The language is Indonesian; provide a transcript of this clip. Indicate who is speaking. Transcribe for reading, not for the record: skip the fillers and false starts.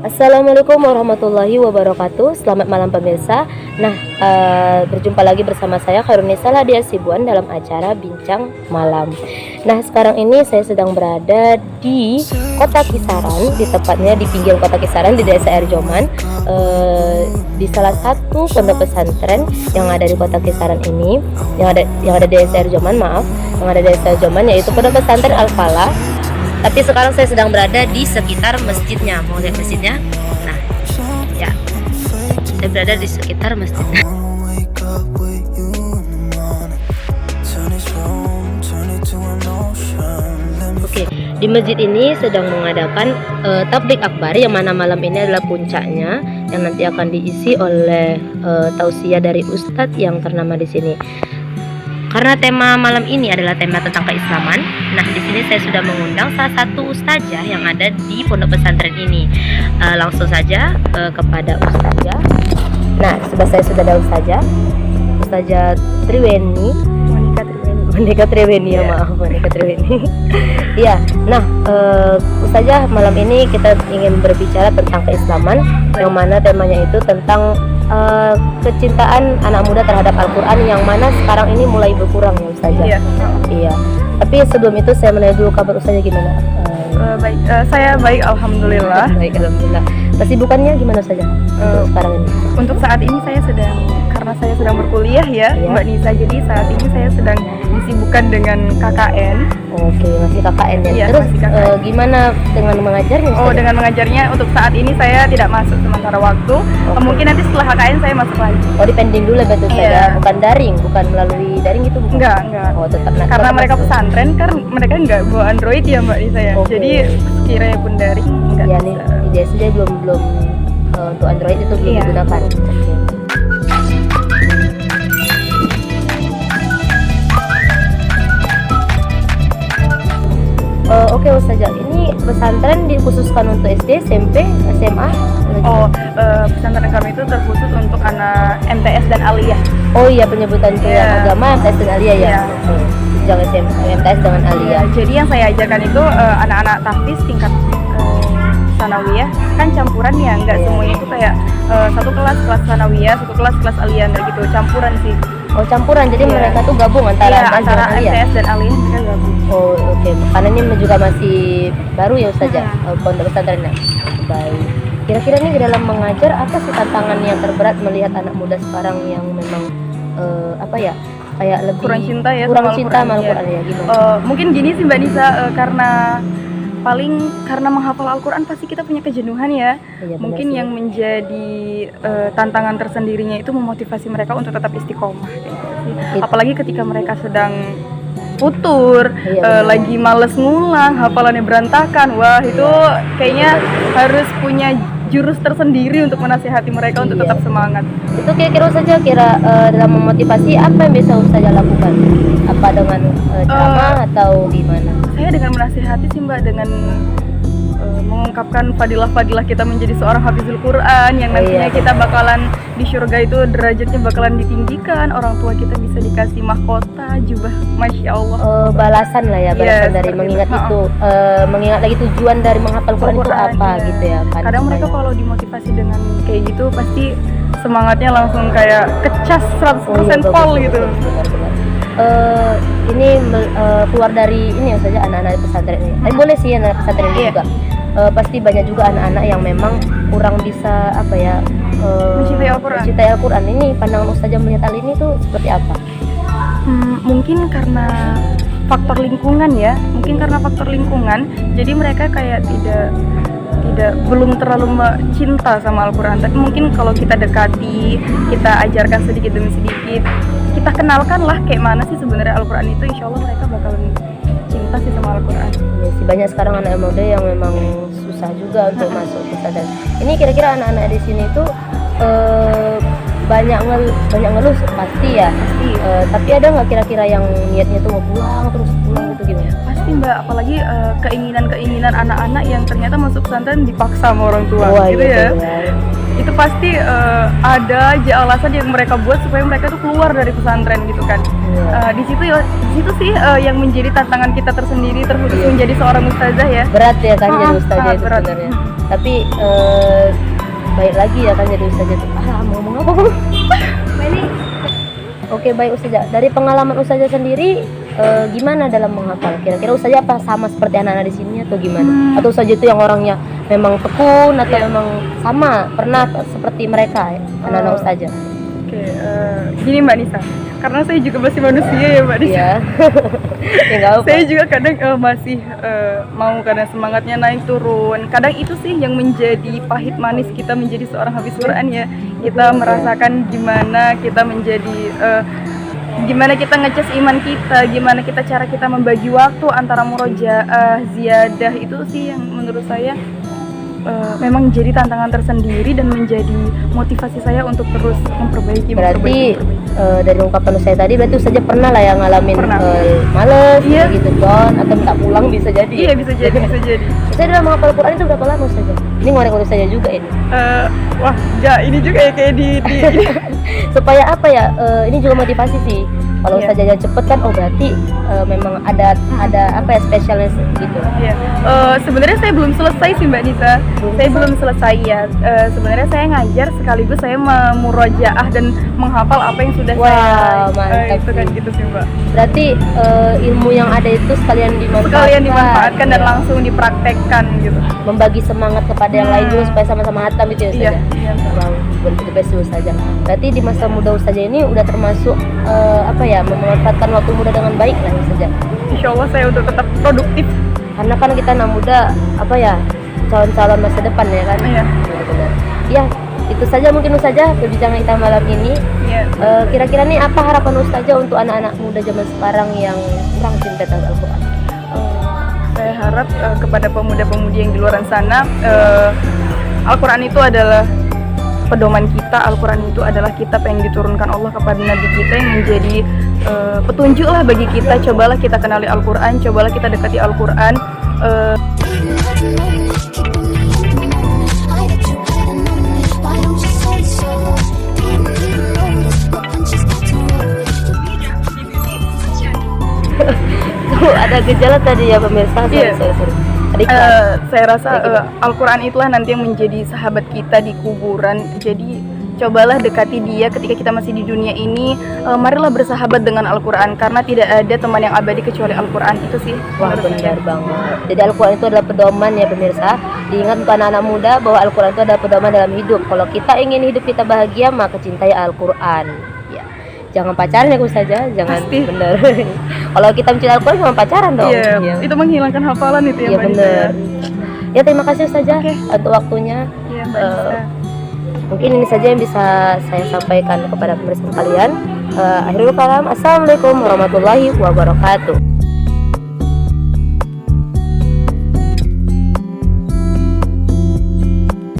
Speaker 1: Assalamualaikum warahmatullahi wabarakatuh. Selamat malam pemirsa. Nah, berjumpa lagi bersama saya Khairunisa Ladia Sibuan dalam acara Bincang Malam. Nah, sekarang ini saya sedang berada di Kota Kisaran, di tepatnya di pinggir Kota Kisaran di Desa Erjoman, di salah satu pondok pesantren yang ada di Kota Kisaran ini, yang ada di Desa Erjoman, yang ada di Desa Erjoman, yaitu Pondok Pesantren Al-Falah. Tapi sekarang saya sedang berada di sekitar masjidnya. Mau lihat masjidnya? Nah, ya, saya berada di sekitar masjidnya. Oke, di masjid ini sedang mengadakan tablik akbar, yang mana malam ini adalah puncaknya, yang nanti akan diisi oleh tausiah dari ustadz yang ternama di sini. Karena tema malam ini adalah tema tentang keislaman, nah di sini saya sudah mengundang salah satu ustazah yang ada di pondok pesantren ini. Langsung saja kepada ustazah. Nah, sebelah saya sudah ada ustazah Triweni, Monika Triweni, ya maaf, Monika Triweni. Iya, nah ustazah, malam ini kita ingin berbicara tentang keislaman, yang mana temanya itu tentang kecintaan anak muda terhadap Al-Quran, yang mana sekarang ini mulai berkurang ya ustazah. Iya. Tapi sebelum itu saya menanya dulu kabar ustazah gimana?
Speaker 2: Baik, saya baik, alhamdulillah.
Speaker 1: Baik, alhamdulillah. Kesibukannya gimana saja sekarang ini?
Speaker 2: Untuk saat ini saya karena saya sedang berkuliah ya, Mbak Nisa. Jadi saat ini saya sedang disibukkan dengan KKN.
Speaker 1: Oke, masih KKN ya.
Speaker 2: Iya,
Speaker 1: Terus
Speaker 2: masih KKN.
Speaker 1: Gimana dengan mengajarnya?
Speaker 2: Oh, dengan mengajarnya untuk saat ini saya tidak masuk sementara waktu. Mungkin nanti setelah KKN saya masuk lagi.
Speaker 1: Oh, dipending dulu ya betul saja. Bukan daring, bukan melalui daring gitu bukan?
Speaker 2: Enggak.
Speaker 1: Oh, tetap
Speaker 2: karena mereka pesantren kan mereka enggak bawa Android ya Mbak Nisa ya.
Speaker 1: Okay.
Speaker 2: Jadi sekiranya pun daring enggak
Speaker 1: ya,
Speaker 2: bisa.
Speaker 1: Nih, dia saja belum untuk Android itu belum digunakan. Oke ustazah, ini pesantren dikhususkan untuk SD, SMP, SMA?
Speaker 2: Pesantren kami itu terkhusus untuk anak MTS dan aliyah.
Speaker 1: Oh iya, penyebutan agama MTS dan aliyah ya. Jangan SMP, MTS dengan aliyah.
Speaker 2: Jadi yang saya ajarkan itu anak-anak tahfiz tingkat sanawiyah, kan campuran ya, nggak semuanya itu kayak satu kelas sanawiyah, satu kelas aliyah, gitu, campuran sih.
Speaker 1: Oh, campuran, jadi mereka tuh gabung antara
Speaker 2: MTS dan aliyah mereka gabung.
Speaker 1: Oh, oke. Karena ini juga masih baru ya ustazah, pondok pesantrennya. Baik. Kira-kira nih dalam mengajar apa sih tantangan yang terberat melihat anak muda sekarang yang memang kayak lebih
Speaker 2: kurang cinta
Speaker 1: sama Al-Quran ya gitu.
Speaker 2: Mungkin gini sih Mbak Nisa, karena menghafal Al-Quran pasti kita punya kejenuhan ya. Iya, mungkin yang menjadi tantangan tersendirinya itu memotivasi mereka untuk tetap istiqomah gitu sih. Apalagi ketika mereka sedang futur, lagi males ngulang, hafalannya berantakan. Wah, itu kayaknya harus punya jurus tersendiri untuk menasihati mereka untuk tetap semangat.
Speaker 1: Itu kira-kira dalam memotivasi apa yang bisa ustazah lakukan? Apa dengan ceramah atau gimana?
Speaker 2: Saya dengan menasihati sih Mbak, dengan mengungkapkan fadilah-fadilah kita menjadi seorang hafizul Quran, yang nantinya kita bakalan di surga itu derajatnya bakalan ditinggikan, orang tua kita bisa dikasih mahkota, jubah, masya Allah.
Speaker 1: Balasan lah ya, balasan dari mengingat itu, mengingat lagi tujuan dari menghafal Quran itu apa gitu ya.
Speaker 2: Kadang mereka kalau dimotivasi dengan kayak gitu pasti semangatnya langsung kayak kecas 100% pol gitu.
Speaker 1: Ini keluar dari ini ya saja anak-anak pesantren ini. Tapi boleh sih anak pesantren ini juga. Pasti banyak juga anak-anak yang memang kurang bisa mencintai Al-Quran. Ini pandangan ustazah melihat hal ini tuh seperti apa?
Speaker 2: Mungkin karena faktor lingkungan ya. Jadi mereka kayak belum terlalu cinta sama Al-Quran. Tapi mungkin kalau kita dekati, kita ajarkan sedikit demi sedikit, kita kenalkan lah kayak mana sih sebenarnya Al-Quran itu, insya Allah mereka bakalan cinta sih sama Al-Quran.
Speaker 1: Ya sih, banyak sekarang anak muda yang memang susah juga untuk masuk ke pesantren. Ini kira-kira anak-anak di sini tuh banyak ngeluh pasti ya. Tapi ada nggak kira-kira yang niatnya tuh mau pulang gitu gimana?
Speaker 2: Pasti Mbak, apalagi keinginan anak-anak yang ternyata masuk pesantren dipaksa sama orang tua.
Speaker 1: Wah,
Speaker 2: gitu ya. Itu pasti ada aja alasan yang mereka buat supaya mereka tuh keluar dari pesantren gitu kan. Di situ sih yang menjadi tantangan kita tersendiri, terkhusus menjadi seorang ustazah ya.
Speaker 1: Berat ya kan jadi ustazah itu
Speaker 2: berat.
Speaker 1: sebenarnya. Tapi baik lagi ya kan jadi ustazah tuh. Mau ngomong apa Bang? Oke, baik ustazah. Dari pengalaman ustazah sendiri gimana dalam menghafal? Kira-kira ustazah apa sama seperti anak-anak di sini atau gimana? Atau ustazah itu yang orangnya memang tekun atau memang sama pernah seperti mereka anak-anak ustazah?
Speaker 2: Oke, gini Mbak Nisa, karena saya juga masih manusia ya Mbak Nisa.
Speaker 1: Iya. Ya nggak apa.
Speaker 2: Saya juga kadang masih mau kadang semangatnya naik turun. Kadang itu sih yang menjadi pahit manis kita menjadi seorang hafiz Quran ya. Kita merasakan gimana kita menjadi gimana kita ngecas iman kita, gimana cara kita membagi waktu antara murojaah, ziyadah, itu sih yang menurut saya memang jadi tantangan tersendiri dan menjadi motivasi saya untuk terus memperbaiki.
Speaker 1: Berarti dari ungkapan saya tadi berarti saja pernah lah yang ngalamin males gitu down atau minta pulang bisa jadi.
Speaker 2: Iya, bisa jadi.
Speaker 1: Saya dalam menghafal Quran itu berapa lama saja? Ini ngorek-ngorek saya juga ini.
Speaker 2: Wah, enggak, ini juga ya kayak di
Speaker 1: supaya apa ya? Ini juga motivasi sih. Kalau saja cepet kan, berarti memang ada apa ya spesialnya gitu.
Speaker 2: Iya. Sebenarnya saya belum selesai sih Mbak Nisa. Saya belum selesai ya. Sebenarnya saya ngajar sekaligus saya memurojaah dan menghafal apa yang sudah saya.
Speaker 1: Mantap.
Speaker 2: Itu kan gitu sih Mbak.
Speaker 1: Berarti ilmu yang ada itu sekalian dimanfaatkan
Speaker 2: dan langsung dipraktekkan gitu.
Speaker 1: Membagi semangat kepada yang lain juga supaya sama-sama hatam itu ya Ustazah.
Speaker 2: Iya.
Speaker 1: Wow, betul saja. Berarti di masa muda Ustazah ini udah termasuk memanfaatkan waktu muda dengan baik lah Ustazah.
Speaker 2: Insya Allah saya untuk tetap produktif.
Speaker 1: Karena kan kita anak muda calon-calon masa depan ya kan.
Speaker 2: Iya.
Speaker 1: Benar. Ya, itu saja mungkin Ustazah perbincangan kita malam ini.
Speaker 2: Iya.
Speaker 1: Kira-kira nih apa harapan Ustazah untuk anak-anak muda zaman sekarang yang kurang cinta tentang Al-Quran?
Speaker 2: Saya harap kepada pemuda-pemudi yang di luar sana, Al-Quran itu adalah pedoman kita. Al-Quran itu adalah kitab yang diturunkan Allah kepada Nabi kita yang menjadi petunjuk lah bagi kita. Cobalah kita kenali Al-Quran, cobalah kita dekati Al-Quran.
Speaker 1: Ada gejala tadi ya pemirsa.
Speaker 2: Saya rasa Al-Quran itulah nanti yang menjadi sahabat kita di kuburan. Jadi cobalah dekati dia ketika kita masih di dunia ini. Marilah bersahabat dengan Al-Quran karena tidak ada teman yang abadi kecuali Al-Quran. Itu sih.
Speaker 1: Wah, benar banget. Jadi Al-Quran itu adalah pedoman ya pemirsa. Diingat untuk anak-anak muda bahwa Al-Quran itu adalah pedoman dalam hidup. Kalau kita ingin hidup kita bahagia, maka cintai Al-Quran. Jangan pacaran ya Ustazah, jangan.
Speaker 2: Pasti.
Speaker 1: Bener. Kalau kita mencintai Al-Quran jangan pacaran dong.
Speaker 2: Iya. Itu menghilangkan hafalan itu ya.
Speaker 1: Iya benar. Ya terima kasih Ustazah untuk waktunya.
Speaker 2: Iya Mbak Nisa.
Speaker 1: Mungkin ini saja yang bisa saya sampaikan kepada pemirsa sekalian. Akhirul kalam, assalamualaikum warahmatullahi wabarakatuh.